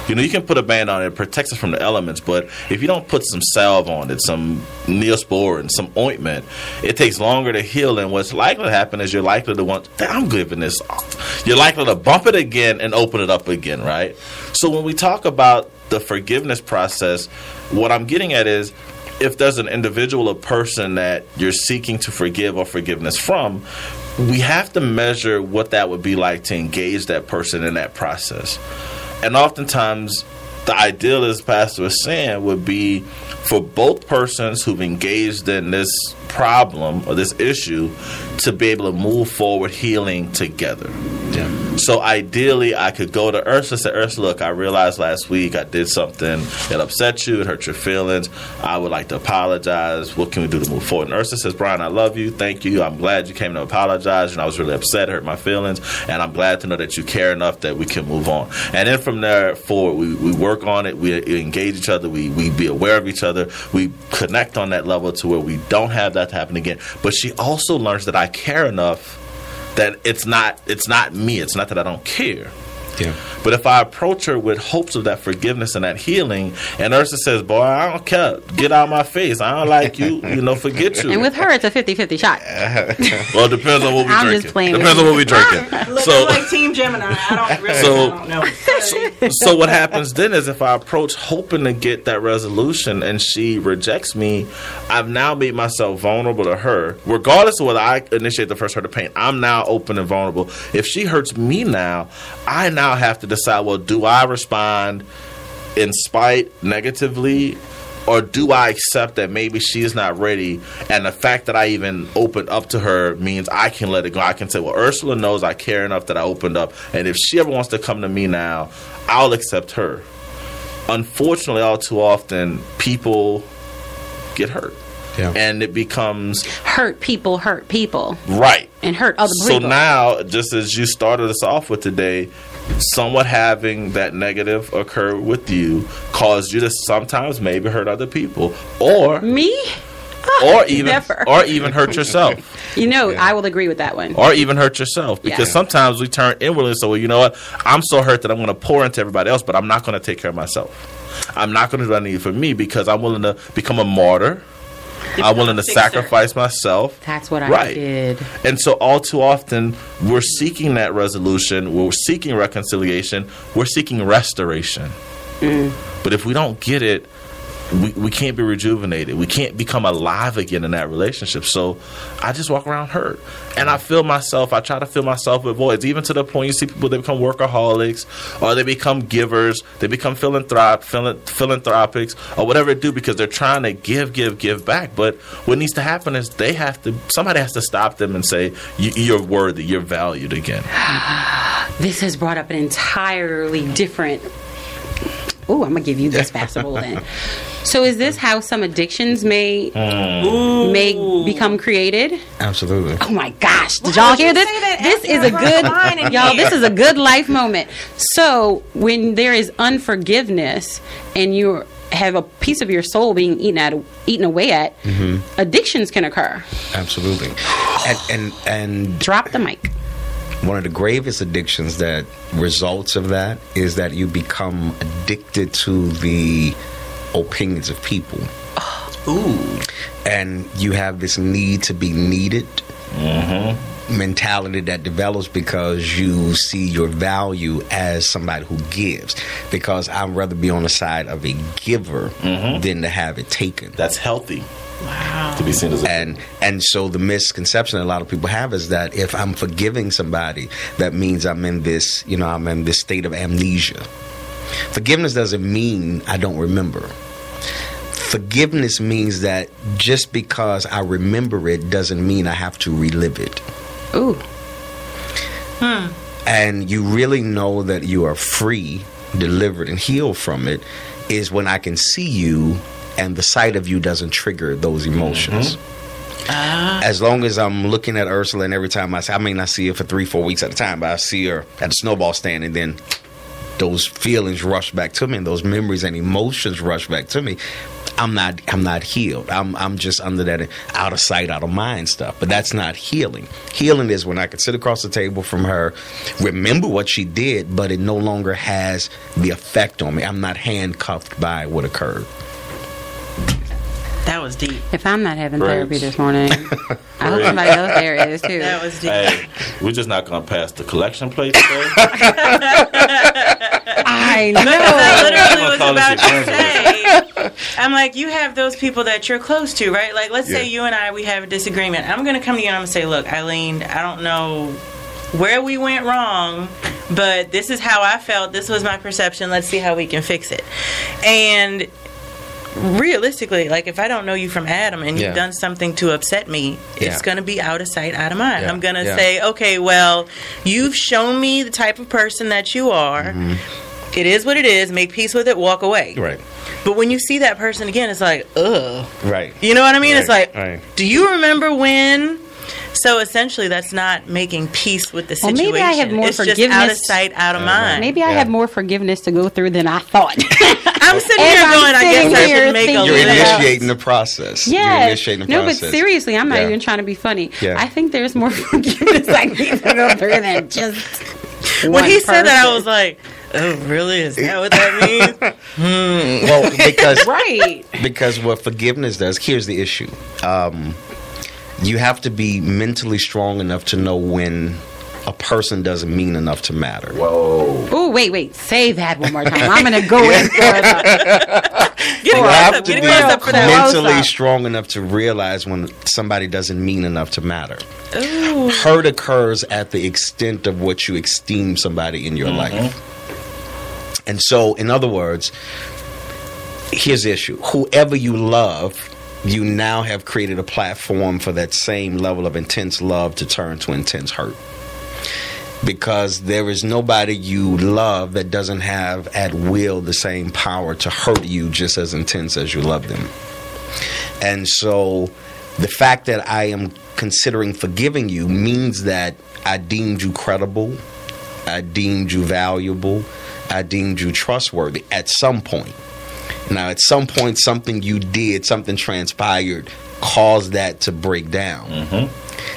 You can put a band on it, it protects us from the elements, but if you don't put some salve on it, some Neosporin, some ointment, it takes longer to heal, and what's likely to happen is you're likely to want, I'm giving this off. You're likely to bump it again and open it up again, right? So when we talk about the forgiveness process, what I'm getting at is, if there's an individual or person that you're seeking to forgive or forgiveness from, we have to measure what that would be like to engage that person in that process. And oftentimes, the ideal, as Pastor was saying, would be for both persons who've engaged in this problem or this issue to be able to move forward healing together. Yeah. So ideally, I could go to Ursula and say, Ursula, look, I realized last week I did something that upset you, it hurt your feelings. I would like to apologize. What can we do to move forward? And Ursula says, Brian, I love you. Thank you. I'm glad you came to apologize. And I was really upset, it hurt my feelings. And I'm glad to know that you care enough that we can move on. And then from there forward, we work on it. We engage each other. We be aware of each other. We connect on that level to where we don't have that to happen again. But she also learns that I care enough that it's not me. It's not that I don't care. Yeah. But if I approach her with hopes of that forgiveness and that healing, and Ursula says, boy, I don't care. Get out of my face. I don't like you. Forget you. And with her, it's a 50-50 shot. Well, it depends on what we I'm drinking. Just playing depends on what we drinking. So like Team Gemini. I don't know. So what happens then is if I approach hoping to get that resolution and she rejects me, I've now made myself vulnerable to her. Regardless of whether I initiate the first hurt or pain, I'm now open and vulnerable. If she hurts me now, I now have to decide, well, do I respond in spite negatively, or do I accept that maybe she's not ready, and the fact that I even opened up to her means I can let it go. I can say, well, Ursula knows I care enough that I opened up, and if she ever wants to come to me now, I'll accept her. Unfortunately, all too often, people get hurt. Yeah. And it becomes hurt people. Right. And hurt other people. So now, just as you started us off with today, somewhat having that negative occur with you caused you to sometimes maybe hurt other people. Or me? Or even hurt yourself. I will agree with that one. Or even hurt yourself. Because sometimes we turn inwardly and say, well, you know what? I'm so hurt that I'm going to pour into everybody else, but I'm not going to take care of myself. I'm not going to do what I need for me because I'm willing to become a martyr. I'm willing to sacrifice myself. That's what I did. And so all too often, we're seeking that resolution. We're seeking reconciliation. We're seeking restoration. But if we don't get it, we can't be rejuvenated. We can't become alive again in that relationship. So I just walk around hurt. And I try to fill myself with voids, even to the point you see people, they become workaholics, or they become givers, they become philanthropics, or whatever they do, because they're trying to give back. But what needs to happen is somebody has to stop them and say, you're worthy, you're valued again. This has brought up an entirely different... Ooh, I'm going to give you this festival then. So is this how some addictions may become created? Absolutely. Oh my gosh. Did y'all hear this? This is a good y'all, this is a good life moment. So when there is unforgiveness and you have a piece of your soul being eaten away at, addictions can occur. Absolutely. And drop the mic. One of the gravest addictions that results of that is that you become addicted to the opinions of people. Ooh. And you have this need to be needed mentality that develops because you see your value as somebody who gives. Because I'd rather be on the side of a giver than to have it taken. That's healthy. Wow. To be seen as and so the misconception that a lot of people have is that if I'm forgiving somebody, that means I'm in this, I'm in this state of amnesia. Forgiveness doesn't mean I don't remember. Forgiveness means that just because I remember it doesn't mean I have to relive it. Ooh. And you really know that you are free, delivered, and healed from it is when I can see you and the sight of you doesn't trigger those emotions. As long as I'm looking at Ursula, and every time I may not see her for 3-4 weeks at a time, but I see her at the snowball stand, and then those feelings rush back to me, and those memories and emotions rush back to me. I'm not healed. I'm just under that out of sight, out of mind stuff. But that's not healing. Healing is when I can sit across the table from her, remember what she did, but it no longer has the effect on me. I'm not handcuffed by what occurred. That was deep. If I'm not having therapy this morning, I hope somebody else there is too. That was deep. Hey, we're just not going to pass the collection plate today. I know. I literally was about to say, I'm like, you have those people that you're close to, right? Like, let's say you and we have a disagreement. I'm going to come to you and I'm going to say, look, Eileen, I don't know where we went wrong, but this is how I felt. This was my perception. Let's see how we can fix it. And realistically, like, if I don't know you from Adam and you've done something to upset me, it's going to be out of sight, out of mind. I'm going to say, okay, well, you've shown me the type of person that you are. It is what it is. Make peace with it. Walk away. Right. But when you see that person again, it's like, ugh. Right. You know what I mean? Right. It's like, right. Do you remember when? So essentially, that's not making peace with the situation. Well, maybe I have more forgiveness. Just out of sight, out of mind. Maybe I have more forgiveness to go through than I thought. I'm sitting here going, I guess I should make a You're list. initiating the process. Yeah. You're initiating the process. No, but seriously, I'm not even trying to be funny. Yeah. I think there's more forgiveness I need to go through than just when he said that, I was like, oh, really? Is that what that means? Well, because right. Because what forgiveness does, here's the issue. You have to be mentally strong enough to know when a person doesn't mean enough to matter. Whoa. Oh, wait. Say that one more time. I'm going to go in for You have to be mentally strong enough to realize when somebody doesn't mean enough to matter. Ooh. Hurt occurs at the extent of what you esteem somebody in your life. And so, in other words, here's the issue. Whoever you love, you now have created a platform for that same level of intense love to turn to intense hurt. Because there is nobody you love that doesn't have at will the same power to hurt you just as intense as you love them. And so the fact that I am considering forgiving you means that I deemed you credible, I deemed you valuable, I deemed you trustworthy at some point. Now, at some point, something you did, something transpired, caused that to break down.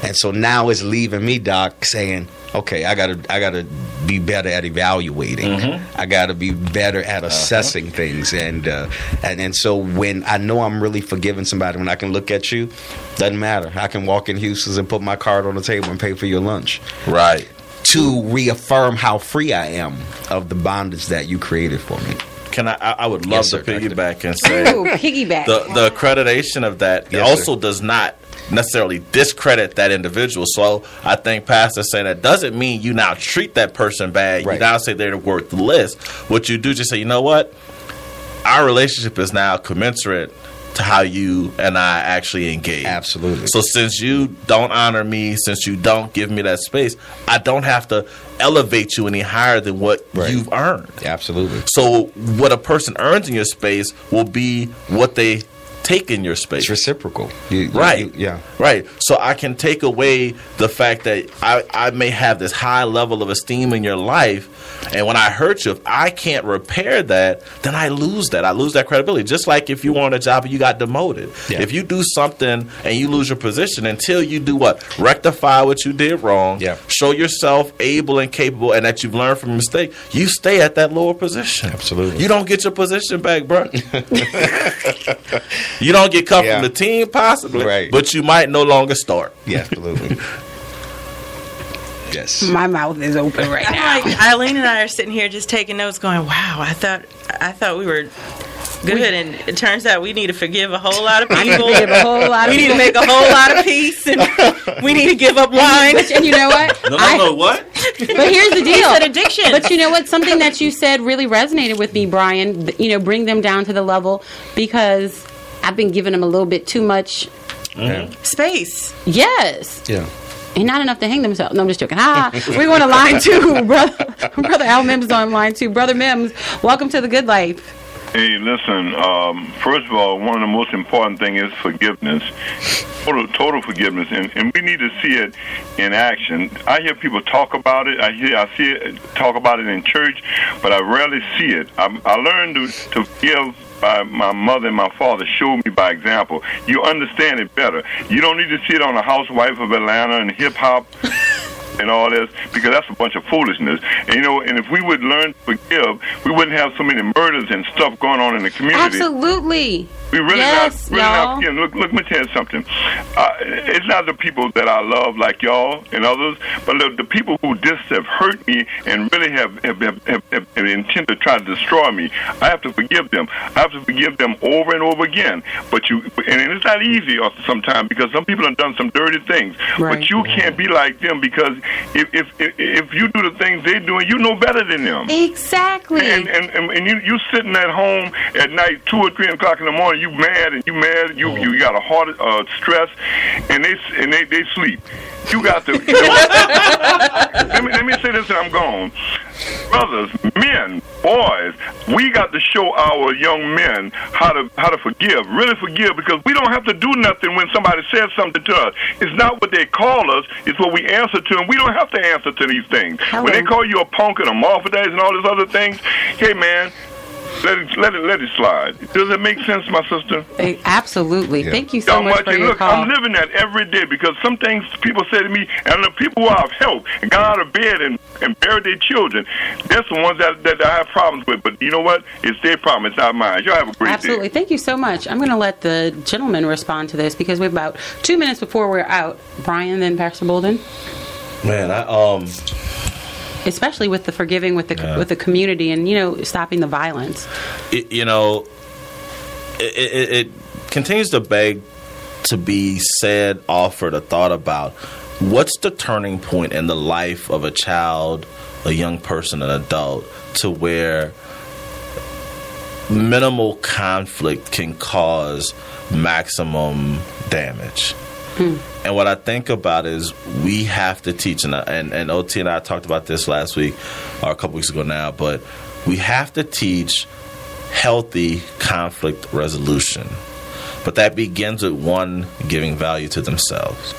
And so now it's leaving me, Doc, saying, okay, I gotta be better at evaluating. I gotta be better at assessing things. And so when I know I'm really forgiving somebody, when I can look at you, doesn't matter. I can walk in Houston's and put my card on the table and pay for your lunch. Right. To reaffirm how free I am of the bondage that you created for me. Can I would love Yes, to sir, Doctor. piggyback and say Ooh, piggyback. the accreditation of that Yes, also does not necessarily discredit that individual. So I think Pastor saying that doesn't mean you now treat that person bad. Right. You now say they're worthless. What you do, just say, you know what? Our relationship is now commensurate to how you and I actually engage. Absolutely. So since you don't honor me, since you don't give me that space, I don't have to elevate you any higher than what Right. you've earned. Absolutely. So what a person earns in your space will be what they take in your space. It's reciprocal. Right. Yeah. Right. So I can take away the fact that I may have this high level of esteem in your life, and when I hurt you, if I can't repair that, then I lose that. I lose that credibility. Just like if you were on a job and you got demoted. Yeah. If you do something and you lose your position, until you do what? Rectify what you did wrong. Yeah. Show yourself able and capable, and that you've learned from your mistake. You stay at that lower position. Absolutely. You don't get your position back, bro. You don't get cut Yeah. from the team, possibly, Right. but you might no longer start. Yeah, absolutely. Yes. My mouth is open right now. Like Eileen and I are sitting here just taking notes, going, "Wow, I thought we were good, and it turns out we need to forgive a whole lot of people. Forgive a whole lot of we need to people. make a whole lot of peace, and we need to give up wine." And you know what? What? But here's the deal. Said addiction. But you know what? Something that you said really resonated with me, Brian. You know, bring them down to the level, because I've been giving them a little bit too much Space. yes. Yeah. And not enough to hang themselves. No, I'm just joking. We're going to line 2. Brother Al Mims is on line 2. Brother Mims, welcome to The Good Life. Hey, listen, first of all, one of the most important things is forgiveness, total forgiveness, and we need to see it in action. I hear people talk about it. I see it talk about it in church, but I rarely see it. I learned to forgive by my mother and my father showed me by example. You understand it better. You don't need to see it on a Housewife of Atlanta and hip-hop and all this, because that's a bunch of foolishness. And, you know, and if we would learn to forgive, we wouldn't have so many murders and stuff going on in the community. Absolutely. We really Yes, not y'all. forgetting. Look, let me tell you something. It's not the people that I love like y'all and others, but the people who just have hurt me and really have intent to try to destroy me. I have to forgive them. I have to forgive them over and over again. And it's not easy sometimes, because some people have done some dirty things. Right. But you can't be like them, because if you do the things they're doing, you know better than them. Exactly. And you sitting at home at night, 2 or 3 o'clock in the morning, you mad, you got a heart stress, and they sleep. You got to. Let me say this, and I'm gone. Brothers, men, boys, we got to show our young men how to forgive, really forgive, because we don't have to do nothing when somebody says something to us. It's not what they call us; it's what we answer to, and we don't have to answer to these things. Hello. When they call you a punk and a morphidize and all these other things, hey man, let it slide. Does it make sense, my sister? Absolutely. Yeah. Thank you so much for And your look, call. I'm living that every day, because some things people say to me, and the people who I've helped and got out of bed and buried their children, that's the ones that I have problems with. But you know what? It's their problem. It's not mine. Y'all have a great Absolutely. day. Thank you so much. I'm going to let the gentleman respond to this, because we have about 2 minutes before we're out. Brian, then Pastor Bolden. Man, Especially with the forgiving with the community, and stopping the violence. It continues to beg to be said, offered, or thought about. What's the turning point in the life of a child, a young person, an adult, to where minimal conflict can cause maximum damage? And what I think about is we have to teach, and OT and I talked about this last week or a couple weeks ago now, but we have to teach healthy conflict resolution. But that begins with one giving value to themselves.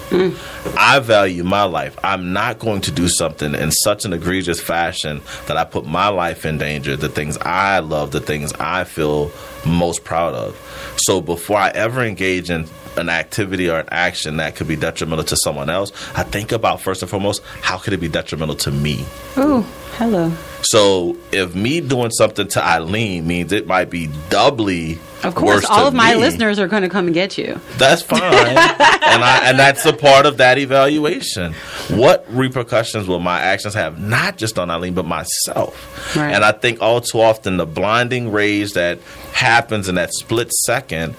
I value my life. I'm not going to do something in such an egregious fashion that I put my life in danger, the things I love, the things I feel most proud of. So before I ever engage in an activity or an action that could be detrimental to someone else, I think about, first and foremost, how could it be detrimental to me? Ooh. Hello. So if me doing something to Eileen means it might be doubly Of course, worse all to of my me, listeners are going to come and get you. That's fine. and that's a part of that evaluation. What repercussions will my actions have, not just on Eileen, but myself? Right. And I think all too often the blinding rage that happens in that split second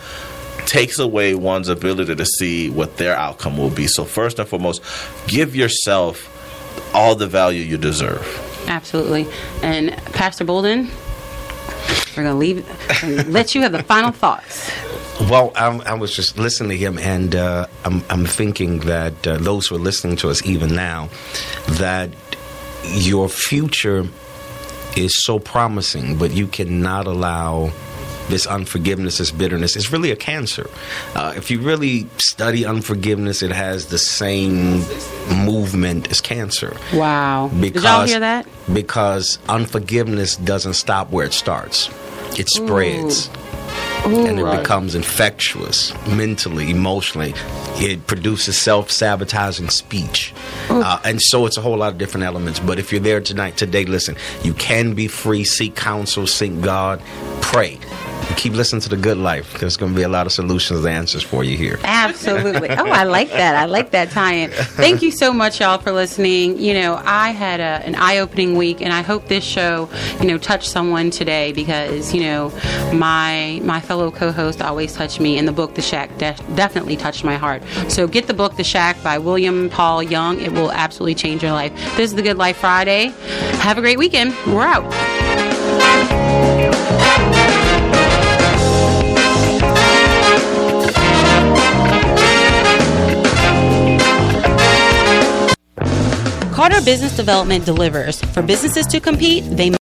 takes away one's ability to see what their outcome will be. So first and foremost, give yourself all the value you deserve. Absolutely. And Pastor Bolden, we're going to let you have the final thoughts. Well, I was just listening to him, and I'm thinking that those who are listening to us even now, that your future is so promising, but you cannot allow this unforgiveness, this bitterness. It's really a cancer. If you really study unforgiveness, it has the same movement as cancer. Wow. Did y'all hear that? Because unforgiveness doesn't stop where it starts. It spreads. Ooh, and it right. becomes infectious mentally, emotionally. It produces self-sabotaging speech. And so it's a whole lot of different elements. But if you're there today, listen, you can be free. Seek counsel, seek God, pray. Keep listening to The Good Life. There's going to be a lot of solutions and answers for you here. Absolutely. Oh, I like that. I like that tie-in. Thank you so much, y'all, for listening. You know, I had an eye-opening week, and I hope this show, touched someone today because, my fellow co-host always touched me, and the book, The Shack, definitely touched my heart. So get the book, The Shack, by William Paul Young. It will absolutely change your life. This is The Good Life Friday. Have a great weekend. We're out. Carter Business Development delivers. For businesses to compete, they